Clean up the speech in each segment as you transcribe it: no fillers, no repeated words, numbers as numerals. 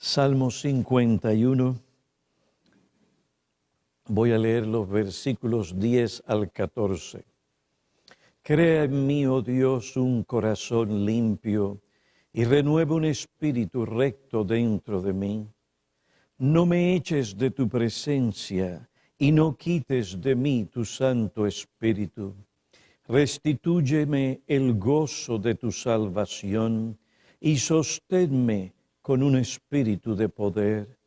Salmo 51, voy a leer los versículos 10 al 14. Crea en mí, oh Dios, un corazón limpio y renueva un espíritu recto dentro de mí. No me eches de tu presencia y no quites de mí tu Santo Espíritu. Restitúyeme el gozo de tu salvación y sosténme con un espíritu de poder.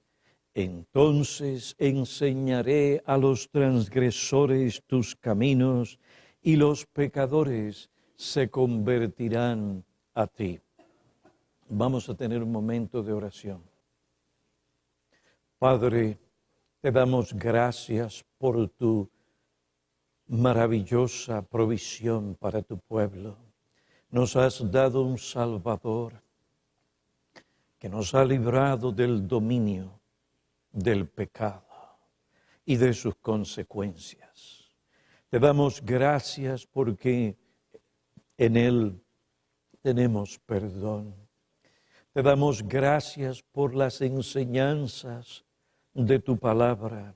Entonces enseñaré a los transgresores tus caminos y los pecadores se convertirán a ti. Vamos a tener un momento de oración. Padre, te damos gracias por tu maravillosa provisión para tu pueblo. Nos has dado un Salvador que nos ha librado del dominio del pecado y de sus consecuencias. Te damos gracias porque en Él tenemos perdón. Te damos gracias por las enseñanzas de tu palabra,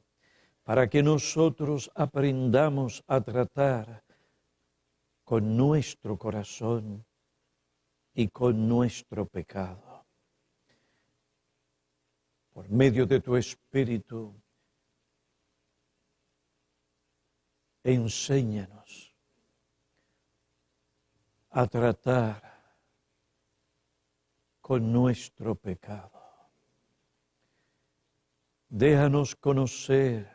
para que nosotros aprendamos a tratar con nuestro corazón y con nuestro pecado. Por medio de tu Espíritu, enséñanos a tratar con nuestro pecado. Déjanos conocer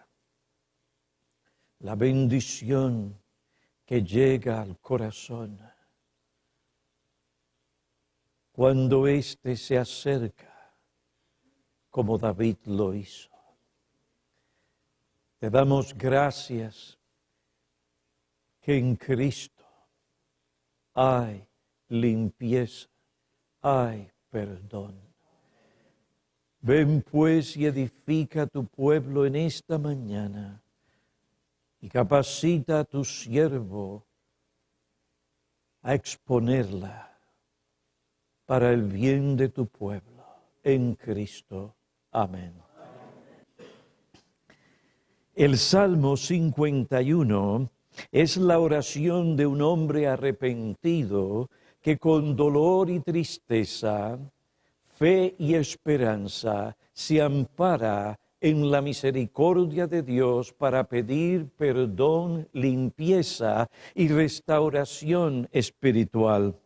la bendición que llega al corazón cuando éste se acerca, como David lo hizo. Te damos gracias que en Cristo hay limpieza, hay perdón. Ven pues y edifica tu pueblo en esta mañana y capacita a tu siervo a exponerla para el bien de tu pueblo, en Cristo. Amén. El Salmo 51 es la oración de un hombre arrepentido que con dolor y tristeza, fe y esperanza se ampara en la misericordia de Dios para pedir perdón, limpieza y restauración espiritual.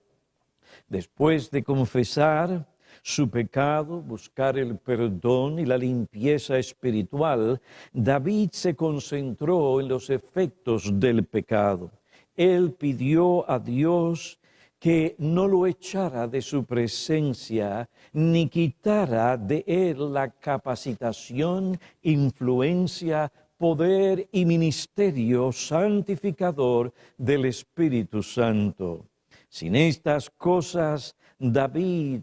Después de confesar su pecado, buscar el perdón y la limpieza espiritual, David se concentró en los efectos del pecado. Él pidió a Dios que no lo echara de su presencia, ni quitara de él la capacitación, influencia, poder y ministerio santificador del Espíritu Santo. Sin estas cosas, David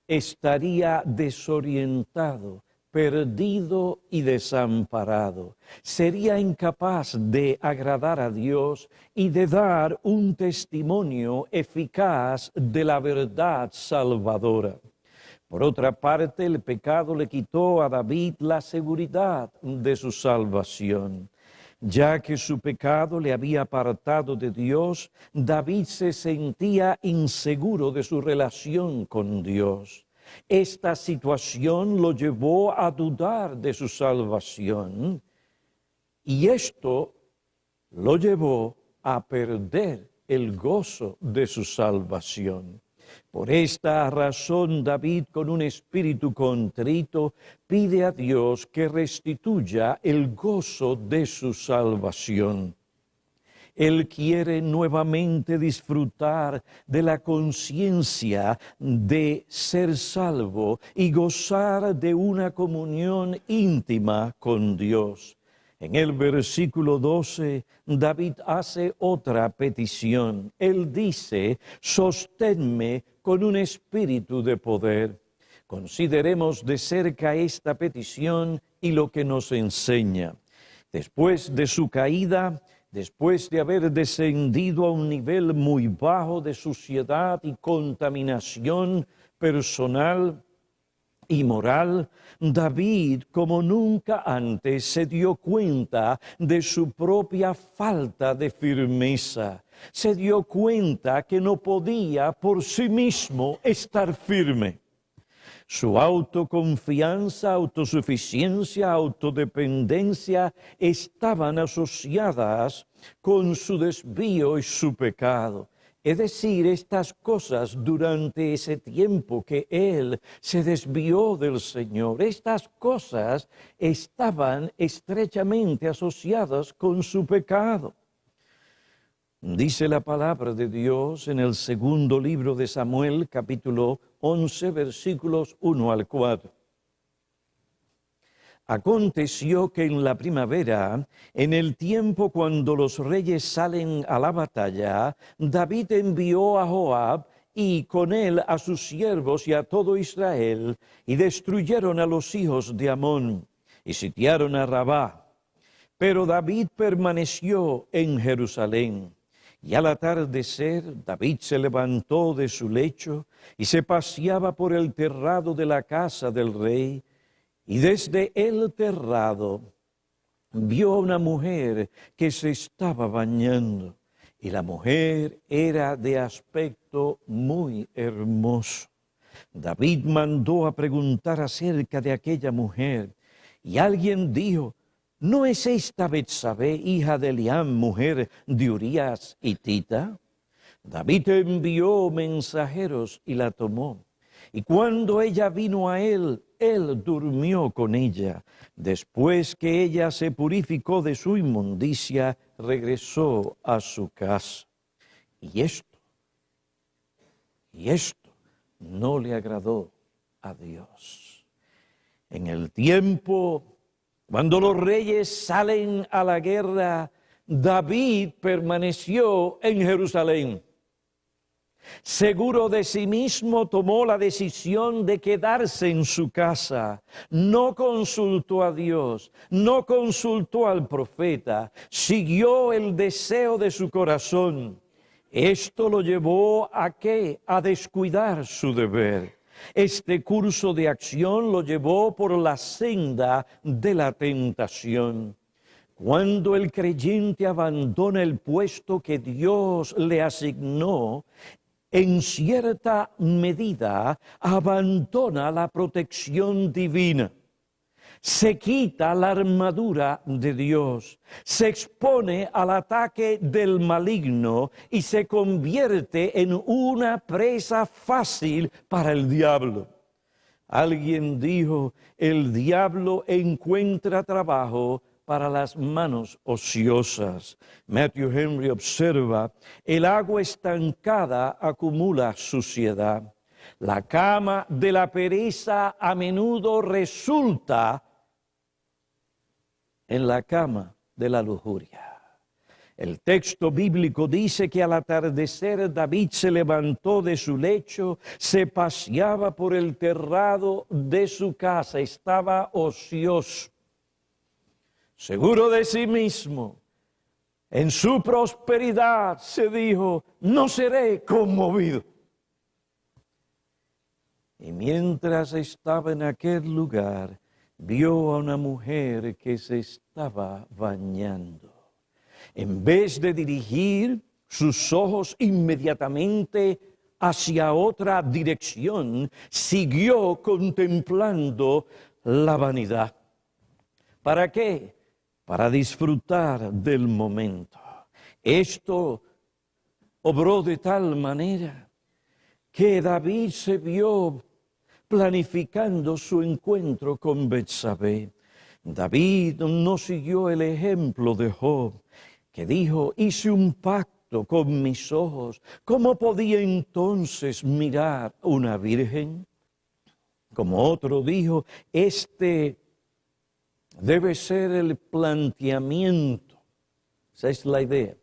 estaría desorientado, perdido y desamparado. Sería incapaz de agradar a Dios y de dar un testimonio eficaz de la verdad salvadora. Por otra parte, el pecado le quitó a David la seguridad de su salvación. Ya que su pecado le había apartado de Dios, David se sentía inseguro de su relación con Dios. Esta situación lo llevó a dudar de su salvación y esto lo llevó a perder el gozo de su salvación. Por esta razón, David, con un espíritu contrito, pide a Dios que restituya el gozo de su salvación. Él quiere nuevamente disfrutar de la conciencia de ser salvo y gozar de una comunión íntima con Dios. En el versículo 12, David hace otra petición. Él dice, sosténme con un espíritu de poder. Consideremos de cerca esta petición y lo que nos enseña. Después de su caída, después de haber descendido a un nivel muy bajo de suciedad y contaminación personal, y moral, David, como nunca antes, se dio cuenta de su propia falta de firmeza. Se dio cuenta que no podía por sí mismo estar firme. Su autoconfianza, autosuficiencia, autodependencia estaban asociadas con su desvío y su pecado. Es decir, estas cosas durante ese tiempo que él se desvió del Señor, estas cosas estaban estrechamente asociadas con su pecado. Dice la palabra de Dios en el segundo libro de Samuel, capítulo 11, versículos 1 al 4. Aconteció que en la primavera, en el tiempo cuando los reyes salen a la batalla, David envió a Joab y con él a sus siervos y a todo Israel, y destruyeron a los hijos de Amón, y sitiaron a Rabá. Pero David permaneció en Jerusalén. Y al atardecer, David se levantó de su lecho y se paseaba por el terrado de la casa del rey, y desde el terrado vio a una mujer que se estaba bañando, y la mujer era de aspecto muy hermoso. David mandó a preguntar acerca de aquella mujer, y alguien dijo: ¿no es esta Betsabé, hija de Eliam, mujer de Urías hitita? David envió mensajeros y la tomó. Y cuando ella vino a él, él durmió con ella. Después que ella se purificó de su inmundicia, regresó a su casa. Y esto no le agradó a Dios. En el tiempo cuando los reyes salen a la guerra, David permaneció en Jerusalén. Seguro de sí mismo, tomó la decisión de quedarse en su casa. No consultó a Dios, no consultó al profeta, siguió el deseo de su corazón. Esto lo llevó ¿a qué? A descuidar su deber. Este curso de acción lo llevó por la senda de la tentación. Cuando el creyente abandona el puesto que Dios le asignó, en cierta medida abandona la protección divina. Se quita la armadura de Dios, se expone al ataque del maligno y se convierte en una presa fácil para el diablo. Alguien dijo: el diablo encuentra trabajo para las manos ociosas. Matthew Henry observa: el agua estancada acumula suciedad. La cama de la pereza a menudo resulta en la cama de la lujuria. El texto bíblico dice que al atardecer David se levantó de su lecho, se paseaba por el terrado de su casa, estaba ocioso, seguro de sí mismo. En su prosperidad se dijo: no seré conmovido. Y mientras estaba en aquel lugar, vio a una mujer que se estaba bañando. En vez de dirigir sus ojos inmediatamente hacia otra dirección, siguió contemplando la vanidad. ¿Para qué? Para disfrutar del momento. Esto obró de tal manera que David se vio planificando su encuentro con Betsabé. David no siguió el ejemplo de Job, que dijo: hice un pacto con mis ojos. ¿Cómo podía entonces mirar una virgen? Como otro dijo, este debe ser el planteamiento, esa es la idea,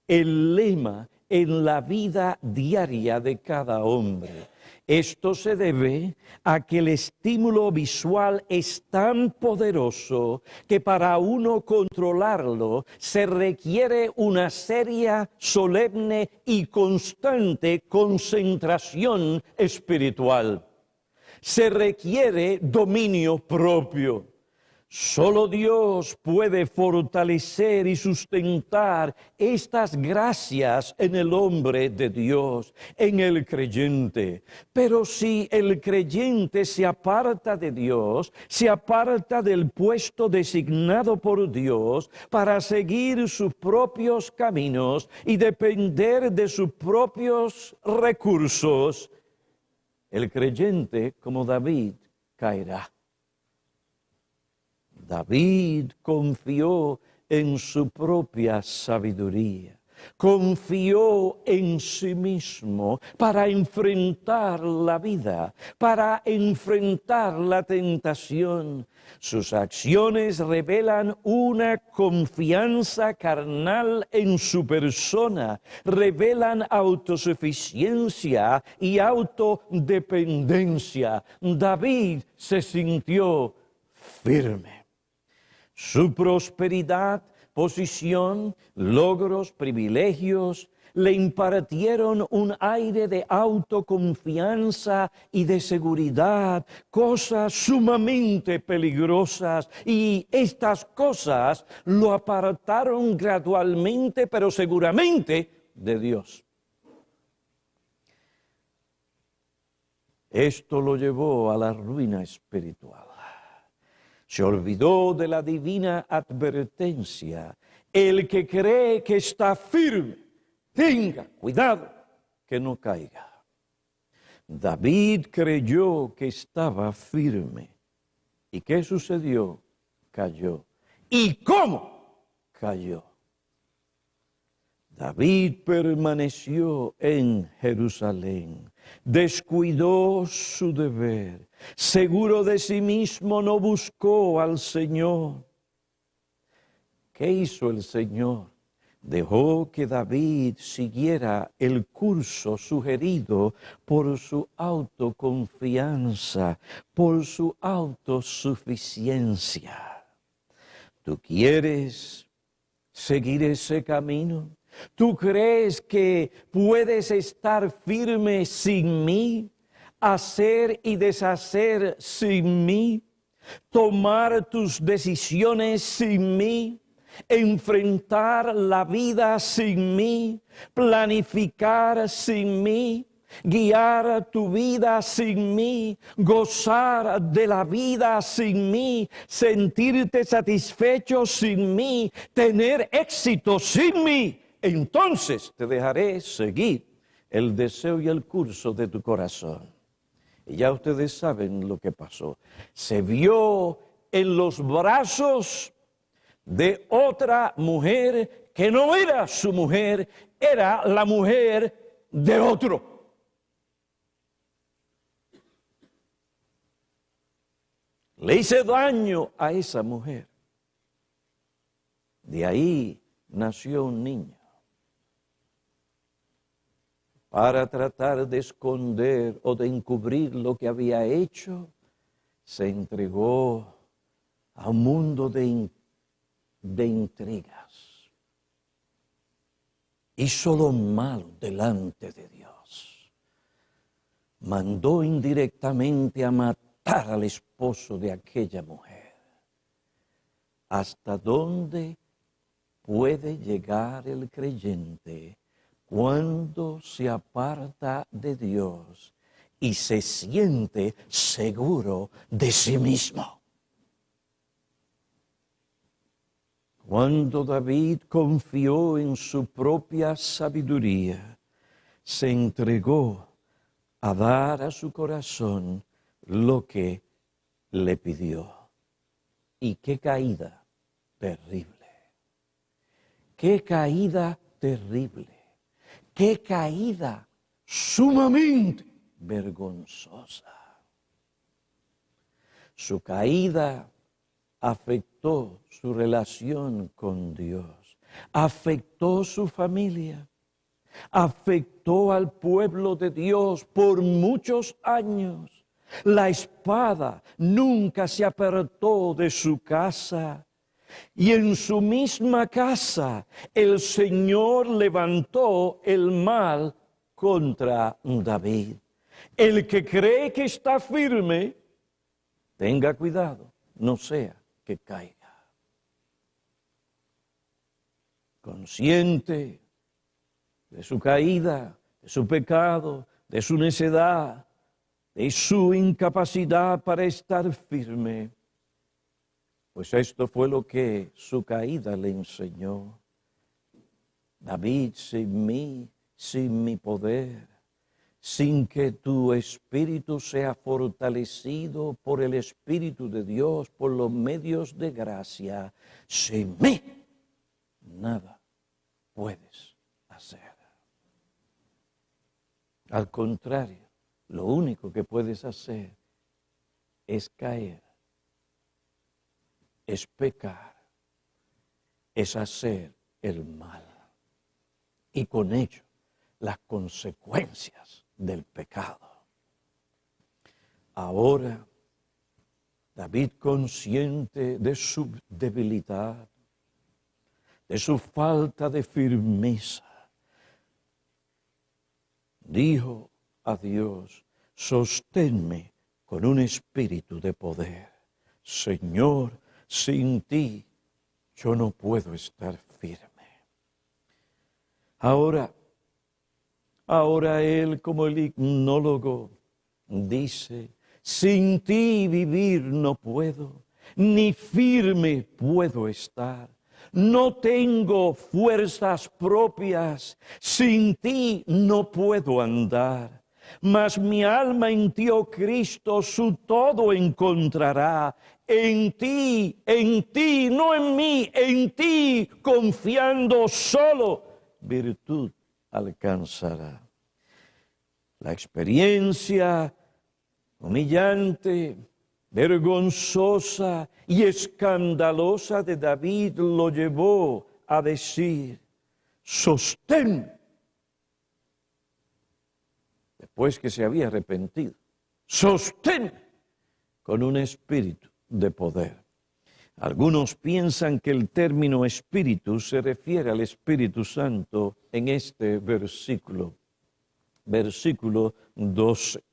el lema en la vida diaria de cada hombre. Esto se debe a que el estímulo visual es tan poderoso que para uno controlarlo se requiere una seria, solemne y constante concentración espiritual. Se requiere dominio propio. Solo Dios puede fortalecer y sustentar estas gracias en el hombre de Dios, en el creyente. Pero si el creyente se aparta de Dios, se aparta del puesto designado por Dios para seguir sus propios caminos y depender de sus propios recursos, el creyente, como David, caerá. David confió en su propia sabiduría, confió en sí mismo para enfrentar la vida, para enfrentar la tentación. Sus acciones revelan una confianza carnal en su persona, revelan autosuficiencia y autodependencia. David se sintió firme. Su prosperidad, posición, logros, privilegios, le impartieron un aire de autoconfianza y de seguridad, cosas sumamente peligrosas, y estas cosas lo apartaron gradualmente, pero seguramente, de Dios. Esto lo llevó a la ruina espiritual. Se olvidó de la divina advertencia. El que cree que está firme, tenga cuidado que no caiga. David creyó que estaba firme. ¿Y qué sucedió? Cayó. ¿Y cómo cayó? David permaneció en Jerusalén, descuidó su deber, seguro de sí mismo no buscó al Señor. ¿Qué hizo el Señor? Dejó que David siguiera el curso sugerido por su autoconfianza, por su autosuficiencia. ¿Tú quieres seguir ese camino? ¿Tú crees que puedes estar firme sin mí? ¿Hacer y deshacer sin mí? ¿Tomar tus decisiones sin mí? ¿Enfrentar la vida sin mí? ¿Planificar sin mí? ¿Guiar tu vida sin mí? ¿Gozar de la vida sin mí? ¿Sentirte satisfecho sin mí? ¿Tener éxito sin mí? Entonces te dejaré seguir el deseo y el curso de tu corazón. Y ya ustedes saben lo que pasó. Se vio en los brazos de otra mujer que no era su mujer, era la mujer de otro. Le hice daño a esa mujer. De ahí nació un niño. Para tratar de esconder o de encubrir lo que había hecho, se entregó a un mundo de intrigas. Hizo lo malo delante de Dios. Mandó indirectamente a matar al esposo de aquella mujer. ¿Hasta dónde puede llegar el creyente cuando se aparta de Dios y se siente seguro de sí mismo? Cuando David confió en su propia sabiduría, se entregó a dar a su corazón lo que le pidió. Y qué caída terrible. Qué caída terrible. Qué caída sumamente vergonzosa. Su caída afectó su relación con Dios, afectó su familia, afectó al pueblo de Dios por muchos años. La espada nunca se apartó de su casa. Y en su misma casa el Señor levantó el mal contra David. El que cree que está firme, tenga cuidado, no sea que caiga. Consciente de su caída, de su pecado, de su necedad, de su incapacidad para estar firme, pues esto fue lo que su caída le enseñó. David, sin mí, sin mi poder, sin que tu espíritu sea fortalecido por el Espíritu de Dios, por los medios de gracia, sin mí, nada puedes hacer. Al contrario, lo único que puedes hacer es caer, es pecar, es hacer el mal. Y con ello, las consecuencias del pecado. Ahora, David, consciente de su debilidad, de su falta de firmeza, dijo a Dios: sosténme con un espíritu de poder. Señor, sin ti yo no puedo estar firme. Ahora él, como el hipnólogo, dice: sin ti vivir no puedo, ni firme puedo estar. No tengo fuerzas propias, sin ti no puedo andar. Mas mi alma en ti, oh Cristo, su todo encontrará. En ti, no en mí, en ti, confiando solo, virtud alcanzará. La experiencia humillante, vergonzosa y escandalosa de David lo llevó a decir: sostén. Después que se había arrepentido, sostén con un espíritu de poder. Algunos piensan que el término espíritu se refiere al Espíritu Santo en este versículo 12.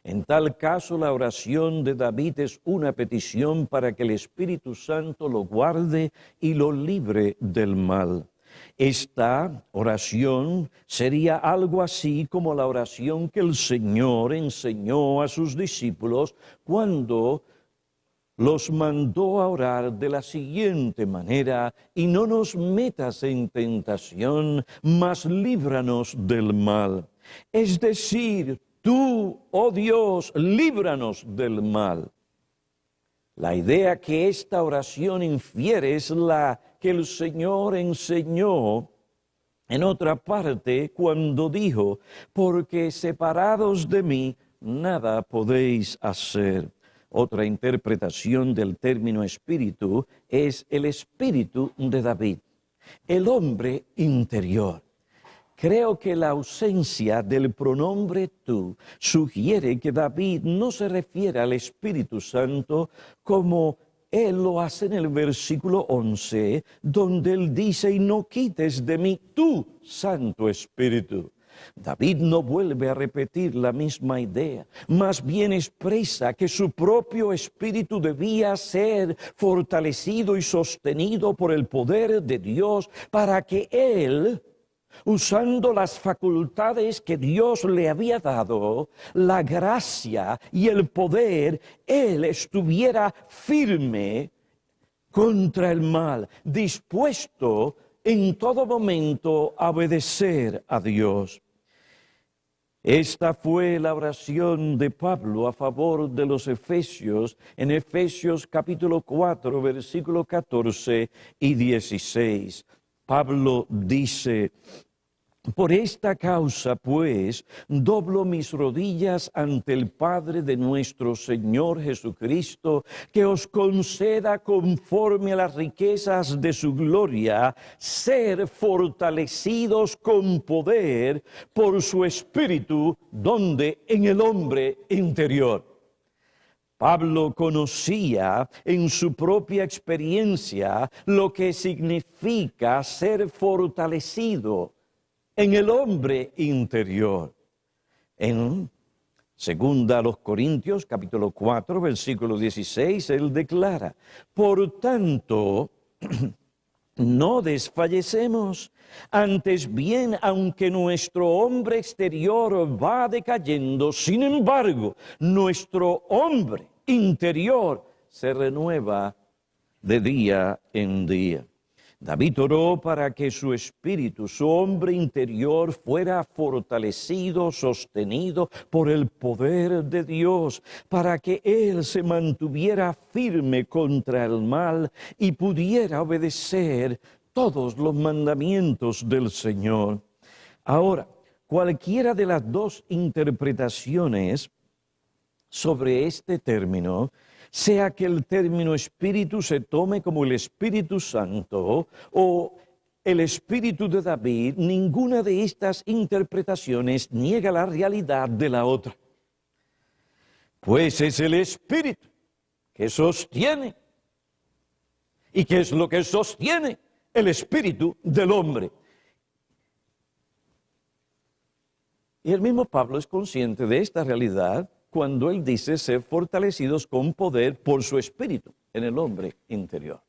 En tal caso, la oración de David es una petición para que el Espíritu Santo lo guarde y lo libre del mal. Esta oración sería algo así como la oración que el Señor enseñó a sus discípulos cuando los mandó a orar de la siguiente manera: y no nos metas en tentación, mas líbranos del mal. Es decir, tú, oh Dios, líbranos del mal. La idea que esta oración infiere es la que el Señor enseñó en otra parte cuando dijo: porque separados de mí nada podéis hacer. Otra interpretación del término espíritu es el espíritu de David, el hombre interior. Creo que la ausencia del pronombre tú sugiere que David no se refiere al Espíritu Santo como él lo hace en el versículo 11, donde él dice: y no quites de mí tu Santo Espíritu. David no vuelve a repetir la misma idea, más bien expresa que su propio espíritu debía ser fortalecido y sostenido por el poder de Dios para que él, usando las facultades que Dios le había dado, la gracia y el poder, él estuviera firme contra el mal, dispuesto en todo momento a obedecer a Dios. Esta fue la oración de Pablo a favor de los efesios en Efesios capítulo 4, versículo 14 y 16. Pablo dice: por esta causa, pues, doblo mis rodillas ante el Padre de nuestro Señor Jesucristo, que os conceda conforme a las riquezas de su gloria, ser fortalecidos con poder por su Espíritu, donde en el hombre interior. Pablo conocía en su propia experiencia lo que significa ser fortalecido en el hombre interior. En segunda a los Corintios, capítulo 4, versículo 16, él declara: por tanto, no desfallecemos, antes bien, aunque nuestro hombre exterior va decayendo, sin embargo, nuestro hombre interior se renueva de día en día. David oró para que su espíritu, su hombre interior, fuera fortalecido, sostenido por el poder de Dios, para que él se mantuviera firme contra el mal y pudiera obedecer todos los mandamientos del Señor. Ahora, cualquiera de las dos interpretaciones sobre este término, sea que el término espíritu se tome como el Espíritu Santo o el Espíritu de David, ninguna de estas interpretaciones niega la realidad de la otra. Pues es el Espíritu que sostiene. ¿Y qué es lo que sostiene? El espíritu del hombre. Y el mismo Pablo es consciente de esta realidad cuando él dice ser fortalecidos con poder por su espíritu en el hombre interior.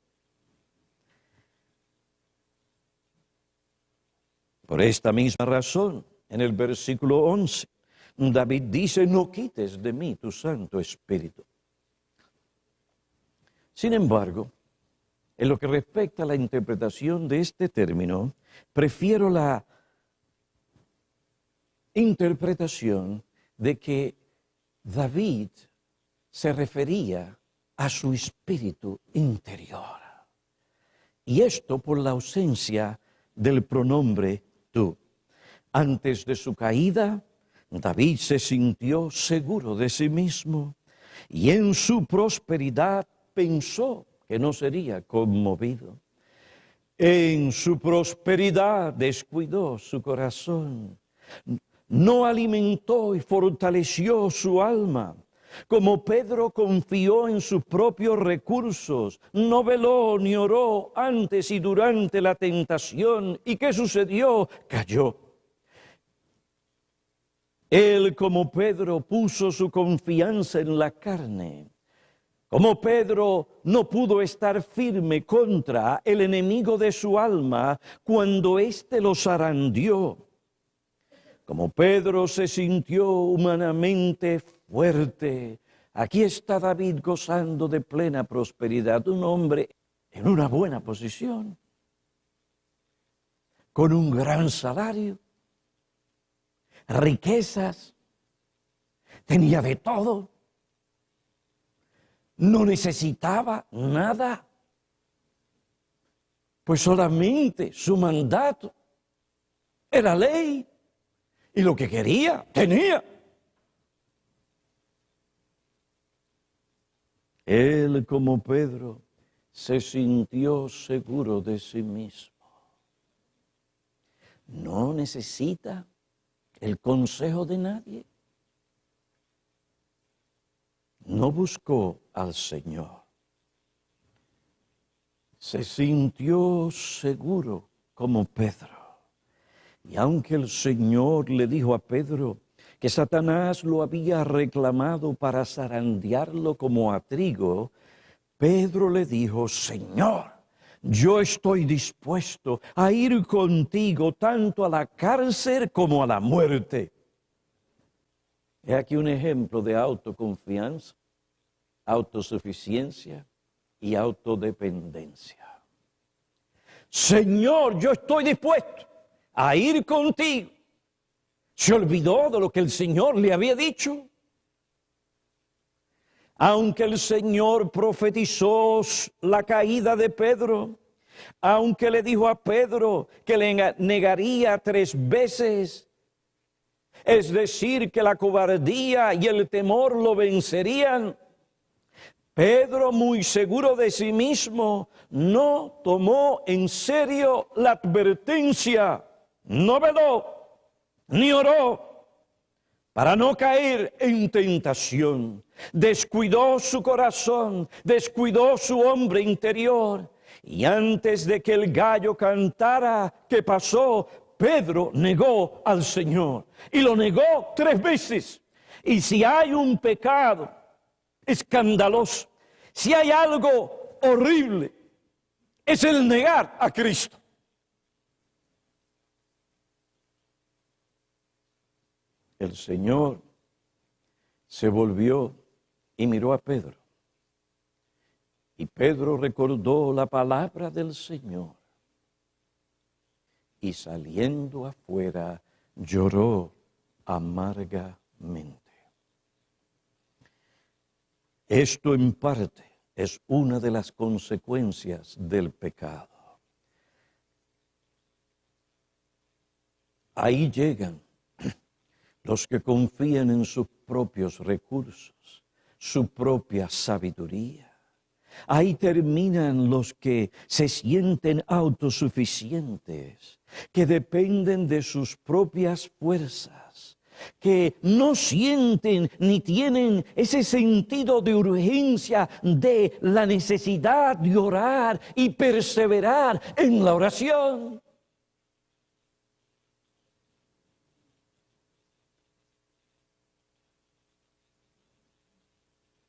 Por esta misma razón, en el versículo 11, David dice: no quites de mí tu Santo Espíritu. Sin embargo, en lo que respecta a la interpretación de este término, prefiero la interpretación de que David se refería a su espíritu interior. Y esto por la ausencia del pronombre tú. Antes de su caída, David se sintió seguro de sí mismo y en su prosperidad pensó que no sería conmovido. En su prosperidad descuidó su corazón. No alimentó y fortaleció su alma. Como Pedro confió en sus propios recursos, no veló ni oró antes y durante la tentación. ¿Y qué sucedió? Cayó. Él, como Pedro, puso su confianza en la carne. Como Pedro no pudo estar firme contra el enemigo de su alma cuando éste lo zarandeó. Como Pedro se sintió humanamente fuerte, aquí está David gozando de plena prosperidad, un hombre en una buena posición, con un gran salario, riquezas, tenía de todo, no necesitaba nada, pues solamente su mandato era ley. Y lo que quería, tenía. Él, como Pedro, se sintió seguro de sí mismo. No necesita el consejo de nadie. No buscó al Señor. Se sintió seguro como Pedro. Y aunque el Señor le dijo a Pedro que Satanás lo había reclamado para zarandearlo como a trigo, Pedro le dijo: Señor, yo estoy dispuesto a ir contigo tanto a la cárcel como a la muerte. He aquí un ejemplo de autoconfianza, autosuficiencia y autodependencia. Señor, yo estoy dispuesto a ir contigo. Se olvidó de lo que el Señor le había dicho. Aunque el Señor profetizó la caída de Pedro, aunque le dijo a Pedro que le negaría 3 veces, es decir, que la cobardía y el temor lo vencerían, Pedro, muy seguro de sí mismo, no tomó en serio la advertencia. No veló ni oró para no caer en tentación. Descuidó su corazón, descuidó su hombre interior. Y antes de que el gallo cantara, ¿qué pasó? Pedro negó al Señor y lo negó 3 veces. Y si hay un pecado escandaloso, si hay algo horrible, es el negar a Cristo. El Señor se volvió y miró a Pedro. Y Pedro recordó la palabra del Señor. Y saliendo afuera, lloró amargamente. Esto en parte es una de las consecuencias del pecado. Ahí llegan los que confían en sus propios recursos, su propia sabiduría. Ahí terminan los que se sienten autosuficientes, que dependen de sus propias fuerzas, que no sienten ni tienen ese sentido de urgencia de la necesidad de orar y perseverar en la oración.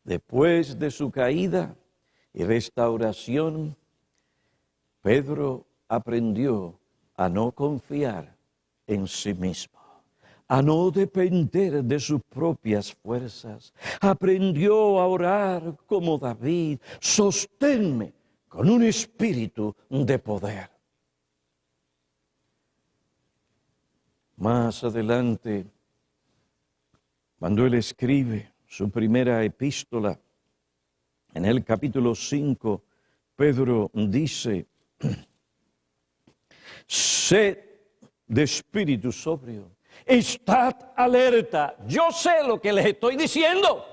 Después de su caída y restauración, Pedro aprendió a no confiar en sí mismo, a no depender de sus propias fuerzas. Aprendió a orar como David: sosténme con un espíritu de poder. Más adelante, cuando él escribe su primera epístola, en el capítulo 5, Pedro dice: sed de espíritu sobrio, estad alerta. Yo sé lo que les estoy diciendo.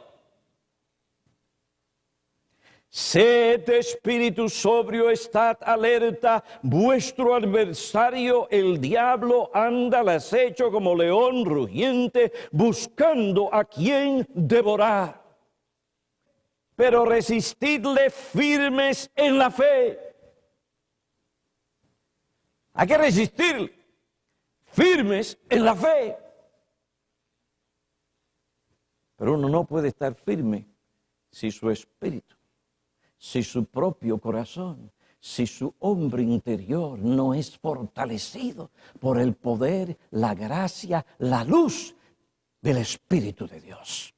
Sed de espíritu sobrio, estad alerta. Vuestro adversario, el diablo, anda al acecho como león rugiente, buscando a quien devorar. Pero resistidle firmes en la fe. Hay que resistir firmes en la fe. Pero uno no puede estar firme si su espíritu, si su propio corazón, si su hombre interior no es fortalecido por el poder, la gracia, la luz del Espíritu de Dios.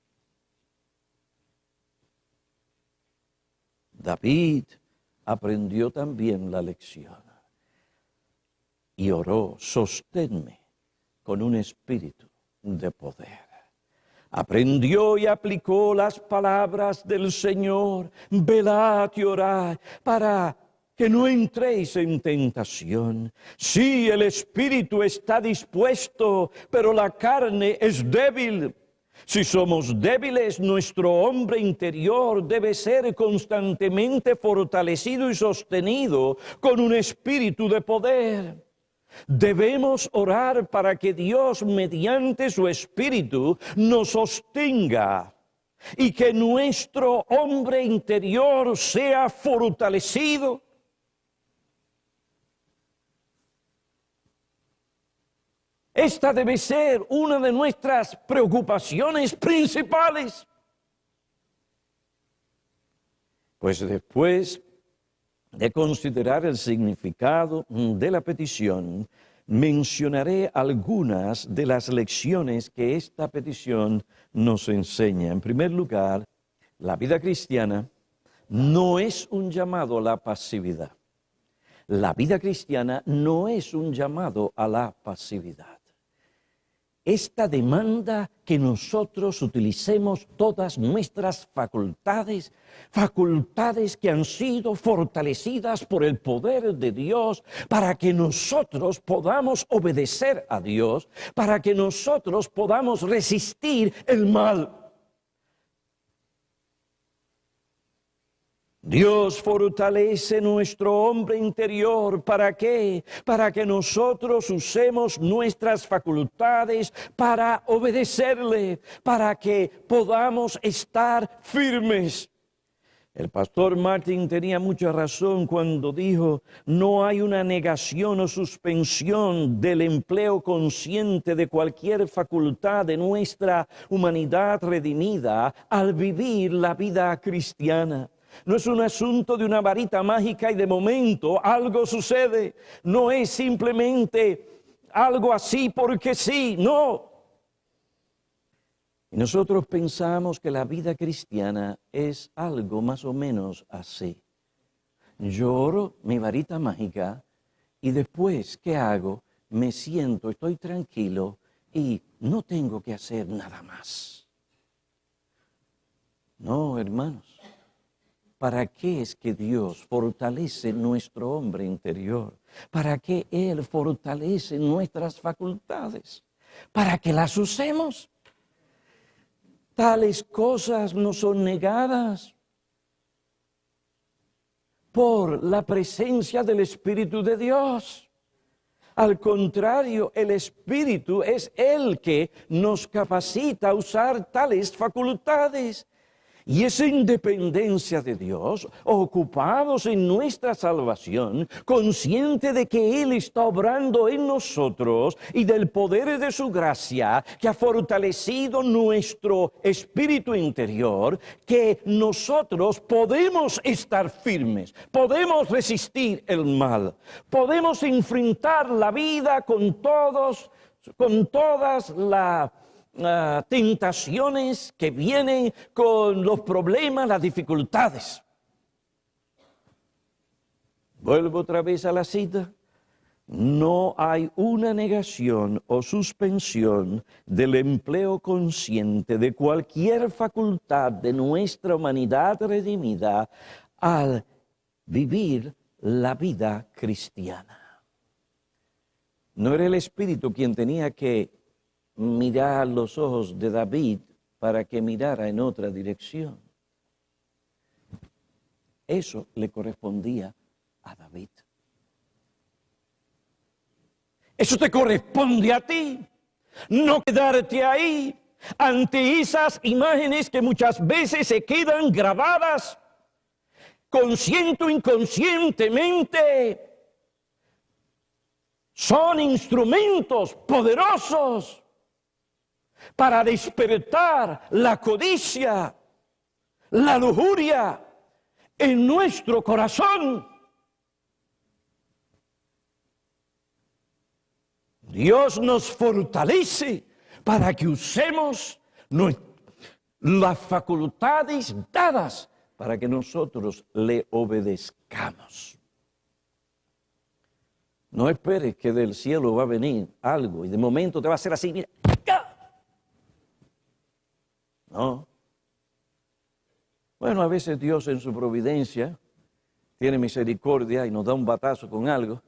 David aprendió también la lección y oró: sosténme con un espíritu de poder. Aprendió y aplicó las palabras del Señor: velad y orad para que no entréis en tentación. Sí, el espíritu está dispuesto, pero la carne es débil. Si somos débiles, nuestro hombre interior debe ser constantemente fortalecido y sostenido con un espíritu de poder. Debemos orar para que Dios, mediante su espíritu, nos sostenga y que nuestro hombre interior sea fortalecido. Esta debe ser una de nuestras preocupaciones principales. Pues después de considerar el significado de la petición, mencionaré algunas de las lecciones que esta petición nos enseña. En primer lugar, la vida cristiana no es un llamado a la pasividad. La vida cristiana no es un llamado a la pasividad. Esta demanda que nosotros utilicemos todas nuestras facultades, facultades que han sido fortalecidas por el poder de Dios, para que nosotros podamos obedecer a Dios, para que nosotros podamos resistir el mal. Dios fortalece nuestro hombre interior. ¿Para qué? Para que nosotros usemos nuestras facultades para obedecerle, para que podamos estar firmes. El pastor Martin tenía mucha razón cuando dijo, no hay una negación o suspensión del empleo consciente de cualquier facultad de nuestra humanidad redimida al vivir la vida cristiana. No es un asunto de una varita mágica y de momento algo sucede. No es simplemente algo así porque sí, no. Y nosotros pensamos que la vida cristiana es algo más o menos así. Yo oro mi varita mágica y después, ¿qué hago? Me siento, estoy tranquilo y no tengo que hacer nada más. No, hermanos. ¿Para qué es que Dios fortalece nuestro hombre interior? ¿Para qué Él fortalece nuestras facultades? ¿Para que las usemos? Tales cosas no son negadas por la presencia del Espíritu de Dios. Al contrario, el Espíritu es el que nos capacita a usar tales facultades. Y esa independencia de Dios, ocupados en nuestra salvación, consciente de que Él está obrando en nosotros y del poder de su gracia que ha fortalecido nuestro espíritu interior, que nosotros podemos estar firmes, podemos resistir el mal, podemos enfrentar la vida con todas las tentaciones que vienen con los problemas, las dificultades. Vuelvo otra vez a la cita. No hay una negación o suspensión del empleo consciente de cualquier facultad de nuestra humanidad redimida al vivir la vida cristiana. No era el Espíritu quien tenía que mirar los ojos de David para que mirara en otra dirección. Eso le correspondía a David. Eso te corresponde a ti. No quedarte ahí ante esas imágenes que muchas veces se quedan grabadas consciente o inconscientemente. Son instrumentos poderosos para despertar la codicia, la lujuria en nuestro corazón. Dios nos fortalece para que usemos las facultades dadas para que nosotros le obedezcamos. No esperes que del cielo va a venir algo y de momento te va a hacer así, mira. No. Bueno, a veces Dios en su providencia tiene misericordia y nos da un batazo con algo,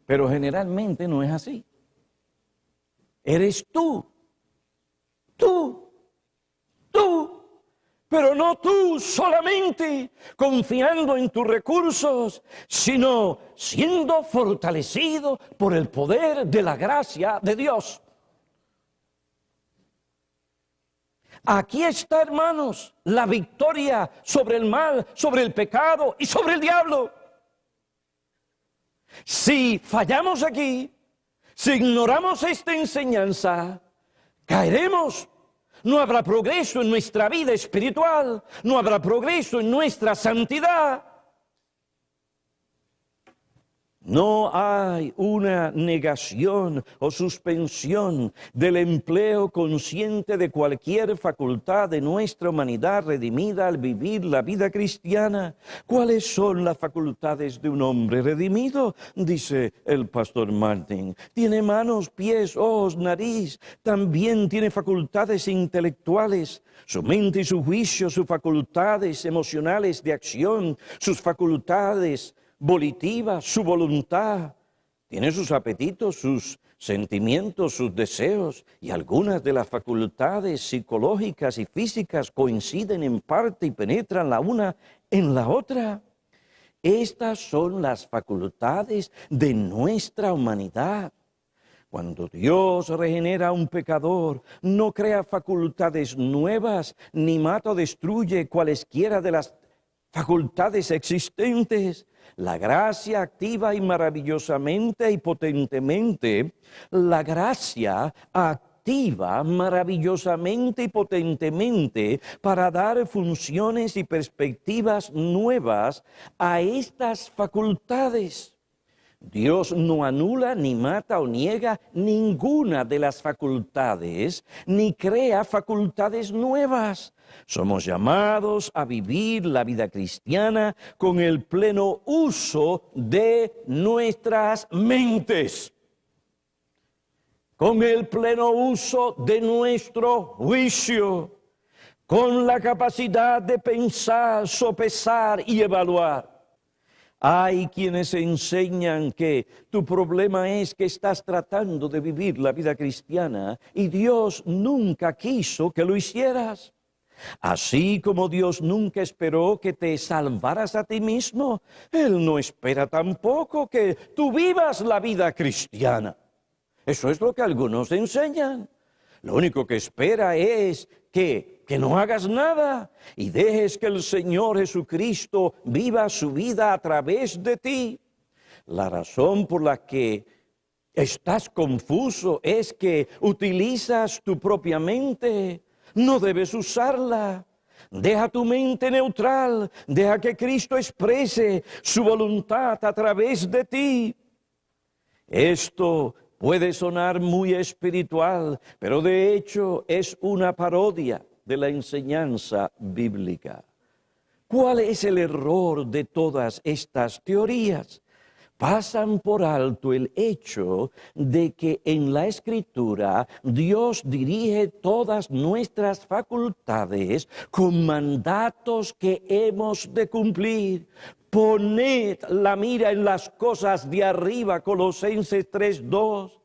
pero generalmente no es así. Eres tú, pero no tú solamente confiando en tus recursos, sino siendo fortalecido por el poder de la gracia de Dios. Aquí está, hermanos, la victoria sobre el mal, sobre el pecado y sobre el diablo. Si fallamos aquí, si ignoramos esta enseñanza, caeremos. No habrá progreso en nuestra vida espiritual, no habrá progreso en nuestra santidad. No hay una negación o suspensión del empleo consciente de cualquier facultad de nuestra humanidad redimida al vivir la vida cristiana. ¿Cuáles son las facultades de un hombre redimido? Dice el pastor Martin. Tiene manos, pies, ojos, nariz. También tiene facultades intelectuales. Su mente y su juicio, sus facultades emocionales de acción, sus facultades volitiva, su voluntad, tiene sus apetitos, sus sentimientos, sus deseos, y algunas de las facultades psicológicas y físicas coinciden en parte y penetran la una en la otra. Estas son las facultades de nuestra humanidad. Cuando Dios regenera a un pecador, no crea facultades nuevas, ni mata o destruye cualesquiera de las facultades existentes. La gracia activa y maravillosamente y potentemente. La gracia activa maravillosamente y potentemente para dar funciones y perspectivas nuevas a estas facultades. Dios no anula, ni mata o niega ninguna de las facultades, ni crea facultades nuevas. Somos llamados a vivir la vida cristiana con el pleno uso de nuestras mentes, con el pleno uso de nuestro juicio, con la capacidad de pensar, sopesar y evaluar. Hay quienes enseñan que tu problema es que estás tratando de vivir la vida cristiana y Dios nunca quiso que lo hicieras. Así como Dios nunca esperó que te salvaras a ti mismo, Él no espera tampoco que tú vivas la vida cristiana. Eso es lo que algunos enseñan. Lo único que espera es que no hagas nada y dejes que el Señor Jesucristo viva su vida a través de ti. La razón por la que estás confuso es que utilizas tu propia mente. No debes usarla. Deja tu mente neutral. Deja que Cristo exprese su voluntad a través de ti. Esto puede sonar muy espiritual, pero de hecho es una parodia de la enseñanza bíblica. ¿Cuál es el error de todas estas teorías? Pasan por alto el hecho de que en la Escritura Dios dirige todas nuestras facultades con mandatos que hemos de cumplir. Poned la mira en las cosas de arriba, Colosenses 3:2.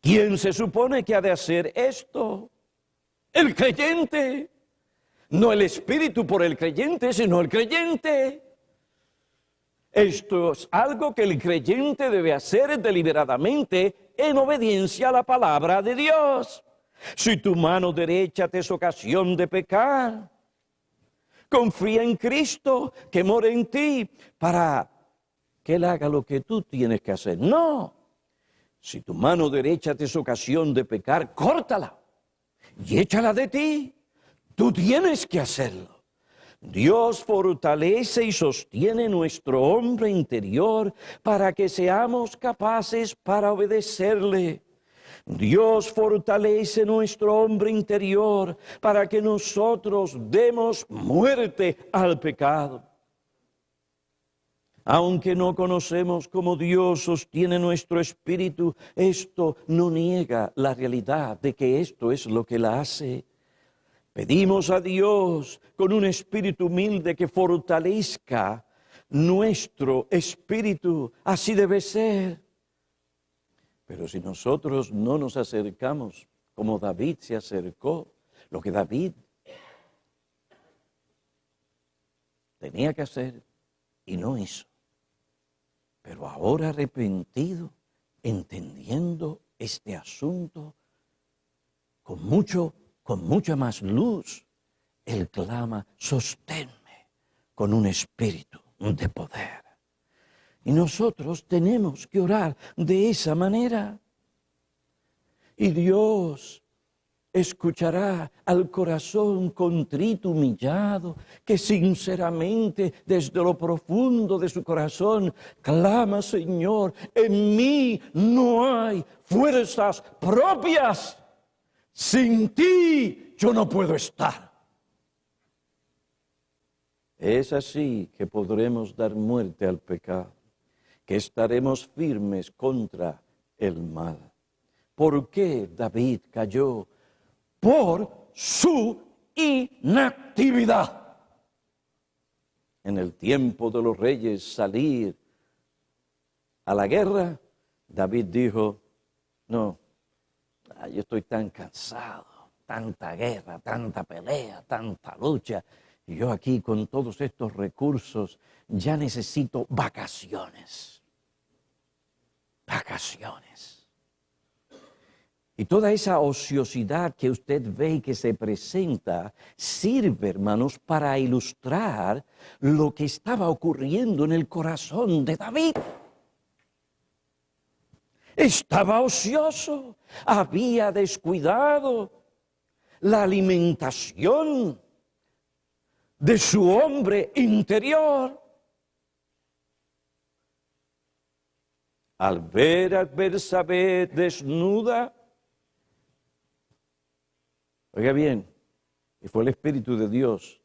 ¿Quién se supone que ha de hacer esto? El creyente. No el Espíritu por el creyente, sino el creyente. Esto es algo que el creyente debe hacer deliberadamente en obediencia a la palabra de Dios. Si tu mano derecha te es ocasión de pecar, confía en Cristo que mora en ti para que Él haga lo que tú tienes que hacer. No. Si tu mano derecha te es ocasión de pecar, córtala y échala de ti. Tú tienes que hacerlo. Dios fortalece y sostiene nuestro hombre interior para que seamos capaces para obedecerle. Dios fortalece nuestro hombre interior para que nosotros demos muerte al pecado. Aunque no conocemos cómo Dios sostiene nuestro espíritu, esto no niega la realidad de que esto es lo que Él hace. Pedimos a Dios con un espíritu humilde que fortalezca nuestro espíritu. Así debe ser. Pero si nosotros no nos acercamos como David se acercó, lo que David tenía que hacer y no hizo. Pero ahora arrepentido, entendiendo este asunto con mucha más luz, él clama: sosténme con un espíritu de poder. Y nosotros tenemos que orar de esa manera. Y Dios escuchará al corazón contrito, humillado, que sinceramente desde lo profundo de su corazón clama: Señor, en mí no hay fuerzas propias. Sin ti yo no puedo estar. Es así que podremos dar muerte al pecado, que estaremos firmes contra el mal. ¿Por qué David cayó? Por su inactividad. En el tiempo de los reyes salir a la guerra, David dijo: no, yo estoy tan cansado, tanta guerra, tanta pelea, tanta lucha, y yo aquí con todos estos recursos ya necesito vacaciones. Vacaciones. Y toda esa ociosidad que usted ve y que se presenta sirve, hermanos, para ilustrar lo que estaba ocurriendo en el corazón de David. Estaba ocioso, había descuidado la alimentación de su hombre interior. Al ver a Betsabé desnuda, oiga bien, y fue el Espíritu de Dios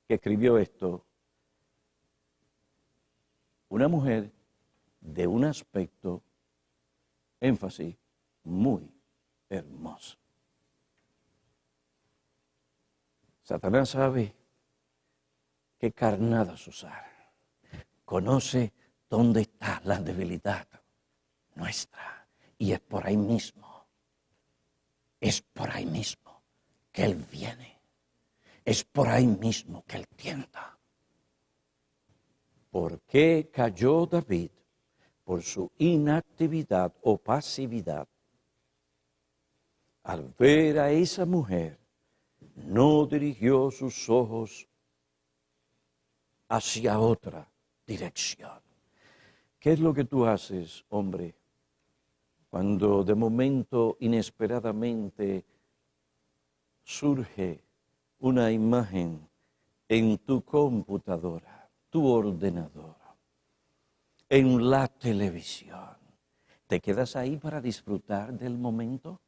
que escribió esto. Una mujer de un aspecto, énfasis, muy hermoso. Satanás sabe qué carnadas usar. Conoce dónde está la debilidad nuestra. Y es por ahí mismo que Él viene. Es por ahí mismo que Él tienta. ¿Por qué cayó David? Por su inactividad o pasividad. Al ver a esa mujer, no dirigió sus ojos hacia otra dirección. ¿Qué es lo que tú haces, hombre, cuando de momento, inesperadamente, surge una imagen en tu computadora, tu ordenador, en la televisión? ¿Te quedas ahí para disfrutar del momento?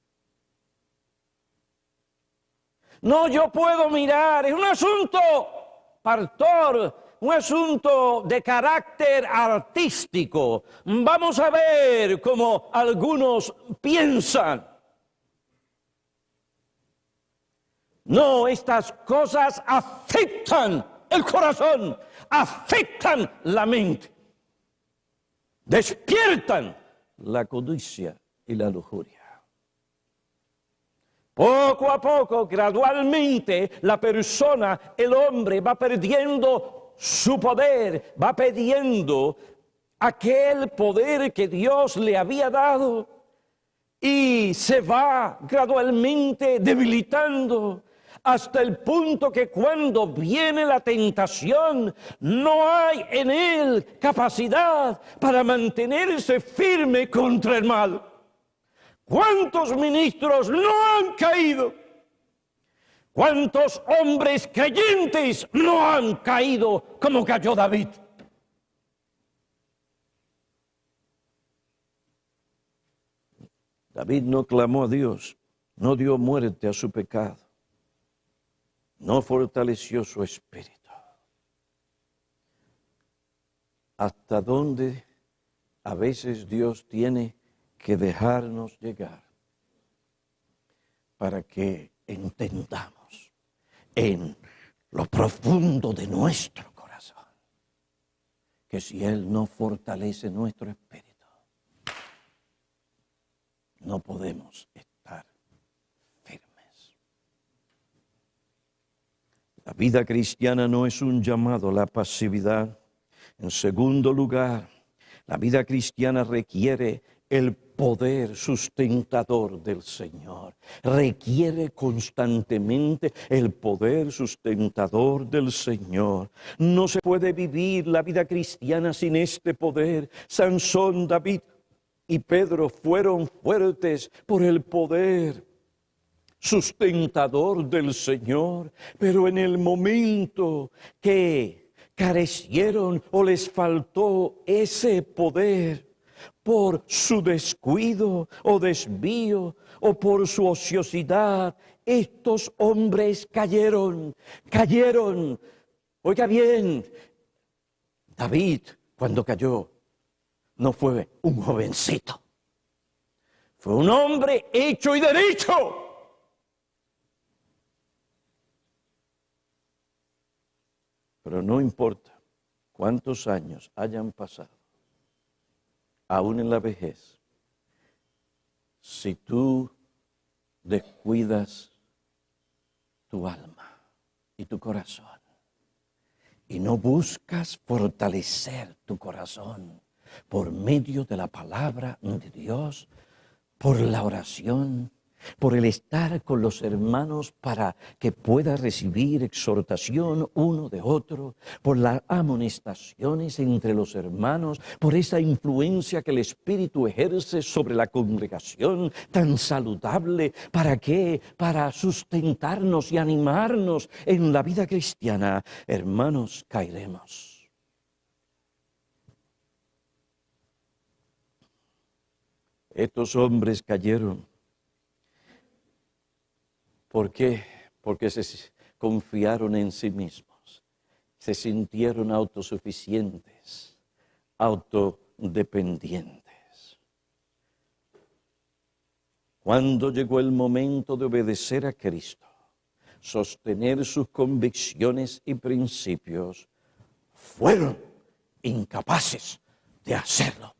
No, yo puedo mirar, es un asunto, pastor, un asunto de carácter artístico. Vamos a ver cómo algunos piensan. No, estas cosas afectan el corazón, afectan la mente, despiertan la codicia y la lujuria. Poco a poco, gradualmente, la persona, el hombre, va perdiendo su poder, va perdiendo aquel poder que Dios le había dado y se va gradualmente debilitando hasta el punto que cuando viene la tentación no hay en él capacidad para mantenerse firme contra el mal. ¿Cuántos ministros no han caído? ¿Cuántos hombres creyentes no han caído como cayó David? David no clamó a Dios, no dio muerte a su pecado, no fortaleció su espíritu. ¿Hasta dónde a veces Dios tiene que dejarnos llegar para que entendamos en lo profundo de nuestro corazón que si Él no fortalece nuestro espíritu, no podemos estar firmes? La vida cristiana no es un llamado a la pasividad. En segundo lugar, la vida cristiana requiere el poder sustentador del Señor. Requiere constantemente el poder sustentador del Señor. No se puede vivir la vida cristiana sin este poder. Sansón, David y Pedro fueron fuertes por el poder sustentador del Señor, pero en el momento que carecieron o les faltó ese poder, por su descuido o desvío o por su ociosidad, estos hombres cayeron. Oiga bien, David cuando cayó no fue un jovencito, fue un hombre hecho y derecho. Pero no importa cuántos años hayan pasado, aún en la vejez, si tú descuidas tu alma y tu corazón y no buscas fortalecer tu corazón por medio de la palabra de Dios, por la oración, por el estar con los hermanos para que pueda recibir exhortación uno de otro, por las amonestaciones entre los hermanos, por esa influencia que el Espíritu ejerce sobre la congregación tan saludable. ¿Para qué? Para sustentarnos y animarnos en la vida cristiana. Hermanos, caeremos. Estos hombres cayeron. ¿Por qué? Porque se confiaron en sí mismos, se sintieron autosuficientes, autodependientes. Cuando llegó el momento de obedecer a Cristo, sostener sus convicciones y principios, fueron incapaces de hacerlo.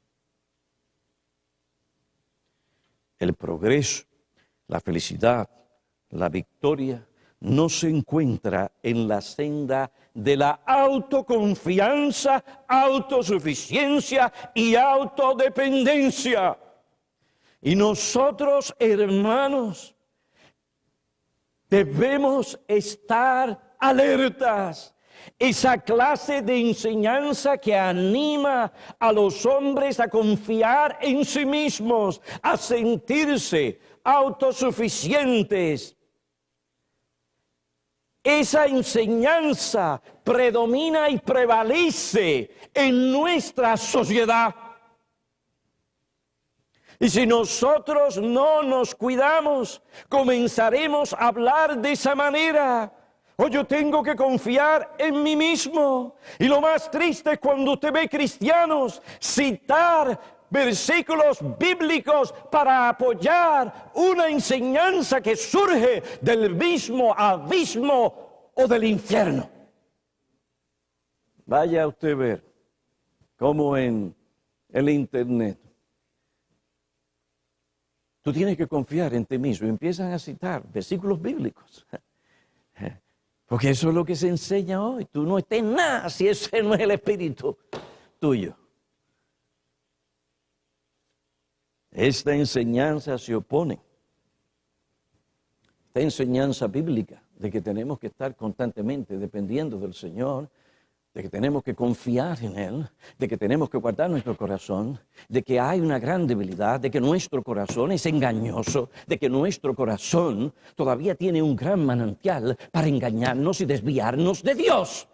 El progreso, la felicidad, la victoria no se encuentra en la senda de la autoconfianza, autosuficiencia y autodependencia. Y nosotros, hermanos, debemos estar alertas. Esa clase de enseñanza que anima a los hombres a confiar en sí mismos, a sentirse autosuficientes. Esa enseñanza predomina y prevalece en nuestra sociedad. Y si nosotros no nos cuidamos, comenzaremos a hablar de esa manera. O yo tengo que confiar en mí mismo. Y lo más triste es cuando usted ve cristianos citar versículos bíblicos para apoyar una enseñanza que surge del mismo abismo o del infierno. Vaya usted a ver cómo en el internet tú tienes que confiar en ti mismo. Empiezan a citar versículos bíblicos. Porque eso es lo que se enseña hoy. Tú no estés nada si ese no es el espíritu tuyo. Esta enseñanza se opone. Esta enseñanza bíblica de que tenemos que estar constantemente dependiendo del Señor, de que tenemos que confiar en Él, de que tenemos que guardar nuestro corazón, de que hay una gran debilidad, de que nuestro corazón es engañoso, de que nuestro corazón todavía tiene un gran manantial para engañarnos y desviarnos de Dios.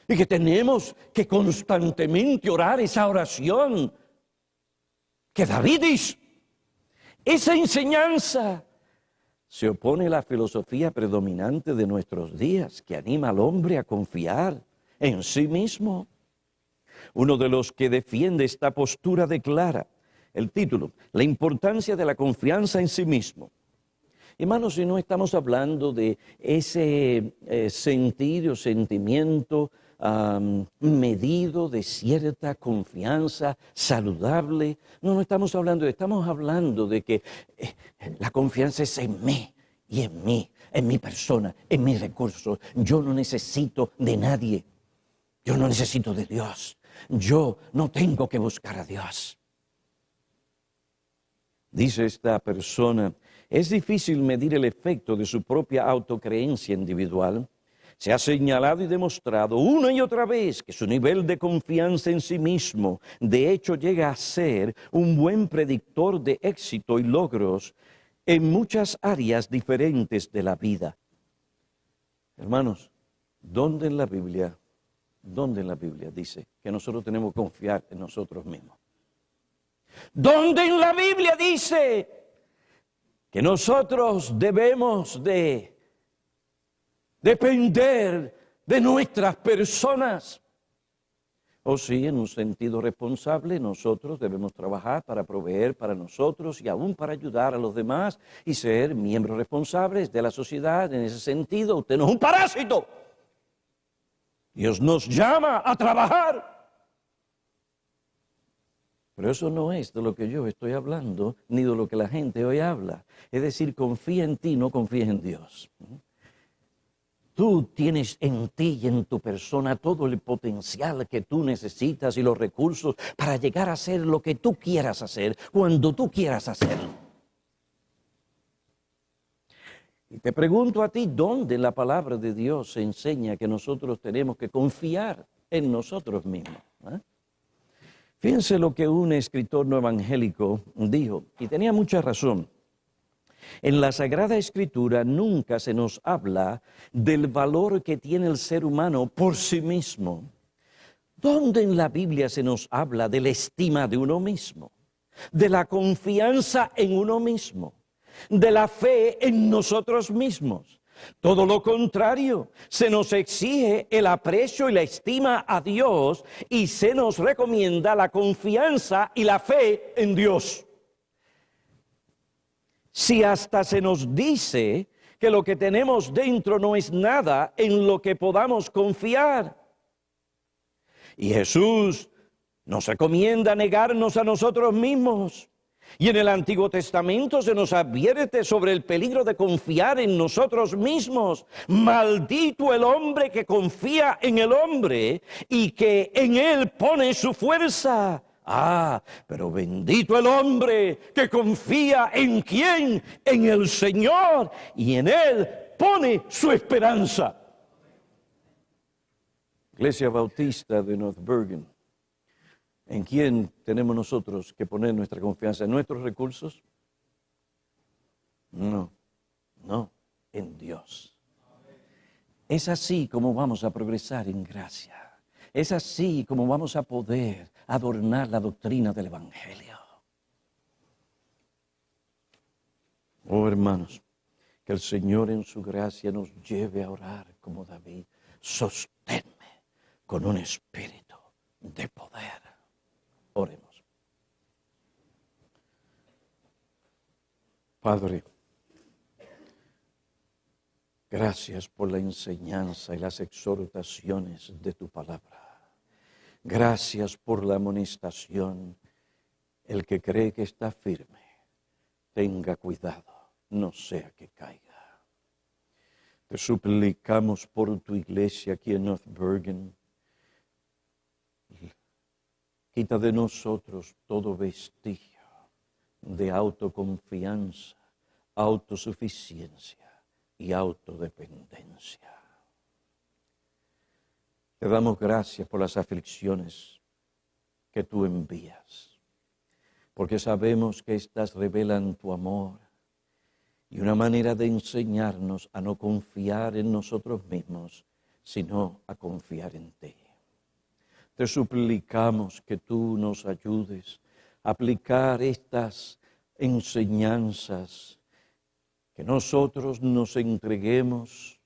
Y que tenemos que constantemente orar esa oración que David hizo. Esa enseñanza se opone a la filosofía predominante de nuestros días, que anima al hombre a confiar en sí mismo. Uno de los que defiende esta postura declara, el título, la importancia de la confianza en sí mismo. Hermanos, si no estamos hablando de ese sentir o sentimiento medido de cierta confianza saludable. No estamos hablando de que la confianza es en mí y en mi persona, en mis recursos. Yo no necesito de nadie. Yo no necesito de Dios. Yo no tengo que buscar a Dios. Dice esta persona, es difícil medir el efecto de su propia autocreencia individual. Se ha señalado y demostrado una y otra vez que su nivel de confianza en sí mismo, de hecho, llega a ser un buen predictor de éxito y logros en muchas áreas diferentes de la vida. Hermanos, ¿dónde en la Biblia dice que nosotros tenemos que confiar en nosotros mismos? ¿Dónde en la Biblia dice que nosotros debemos de depender de nuestras personas? O sí, en un sentido responsable, nosotros debemos trabajar para proveer para nosotros y aún para ayudar a los demás y ser miembros responsables de la sociedad. En ese sentido, usted no es un parásito. Dios nos llama a trabajar. Pero eso no es de lo que yo estoy hablando, ni de lo que la gente hoy habla. Es decir, confía en ti, no confíes en Dios. Tú tienes en ti y en tu persona todo el potencial que tú necesitas y los recursos para llegar a hacer lo que tú quieras hacer, cuando tú quieras hacerlo. Y te pregunto a ti, ¿dónde la palabra de Dios enseña que nosotros tenemos que confiar en nosotros mismos? Fíjense lo que un escritor no evangélico dijo, y tenía mucha razón. En la Sagrada Escritura nunca se nos habla del valor que tiene el ser humano por sí mismo. ¿Dónde en la Biblia se nos habla de la estima de uno mismo, de la confianza en uno mismo, de la fe en nosotros mismos? Todo lo contrario, se nos exige el aprecio y la estima a Dios y se nos recomienda la confianza y la fe en Dios. Si hasta se nos dice que lo que tenemos dentro no es nada en lo que podamos confiar. Y Jesús nos recomienda negarnos a nosotros mismos. Y en el Antiguo Testamento se nos advierte sobre el peligro de confiar en nosotros mismos. Maldito el hombre que confía en el hombre y que en él pone su fuerza. Pero bendito el hombre que confía en quién, en el Señor, y en él pone su esperanza. Iglesia Bautista de North Bergen. ¿En quién tenemos nosotros que poner nuestra confianza? ¿En nuestros recursos? No, en Dios. Es así como vamos a progresar en gracia. Es así como vamos a poder adornar la doctrina del Evangelio. Oh, hermanos, que el Señor en su gracia nos lleve a orar como David. Sosténme con un espíritu de poder. Oremos. Padre, gracias por la enseñanza y las exhortaciones de tu palabra. Gracias por la amonestación. El que cree que está firme, tenga cuidado, no sea que caiga. Te suplicamos por tu iglesia aquí en North Bergen. Quita de nosotros todo vestigio de autoconfianza, autosuficiencia y autodependencia. Te damos gracias por las aflicciones que tú envías, porque sabemos que éstas revelan tu amor y una manera de enseñarnos a no confiar en nosotros mismos, sino a confiar en ti. Te suplicamos que tú nos ayudes a aplicar estas enseñanzas, que nosotros nos entreguemos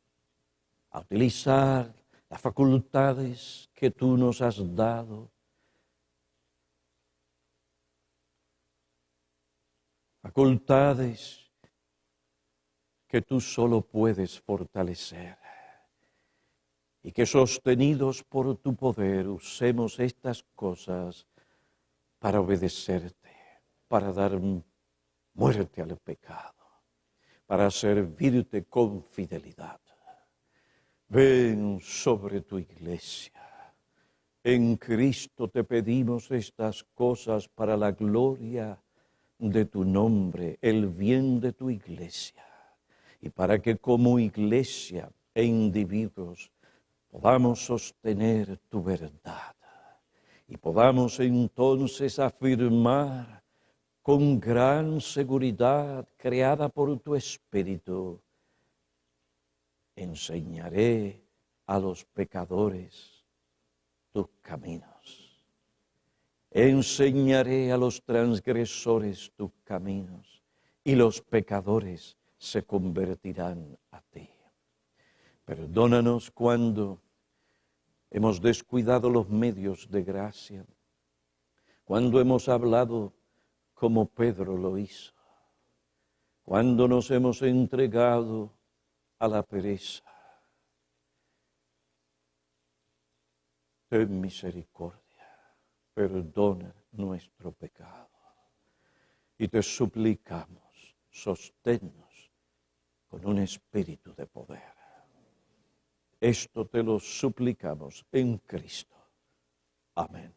a utilizar las facultades que tú nos has dado, facultades que tú solo puedes fortalecer, y que sostenidos por tu poder usemos estas cosas para obedecerte, para dar muerte al pecado, para servirte con fidelidad. Ven sobre tu iglesia. En Cristo te pedimos estas cosas para la gloria de tu nombre, el bien de tu iglesia, y para que como iglesia e individuos podamos sostener tu verdad y podamos entonces afirmar con gran seguridad creada por tu Espíritu: enseñaré a los pecadores tus caminos. Enseñaré a los transgresores tus caminos, y los pecadores se convertirán a ti. Perdónanos cuando hemos descuidado los medios de gracia, cuando hemos hablado como Pedro lo hizo, cuando nos hemos entregado a la pereza. Ten misericordia, perdona nuestro pecado y te suplicamos, sosténnos con un espíritu de poder. Esto te lo suplicamos en Cristo. Amén.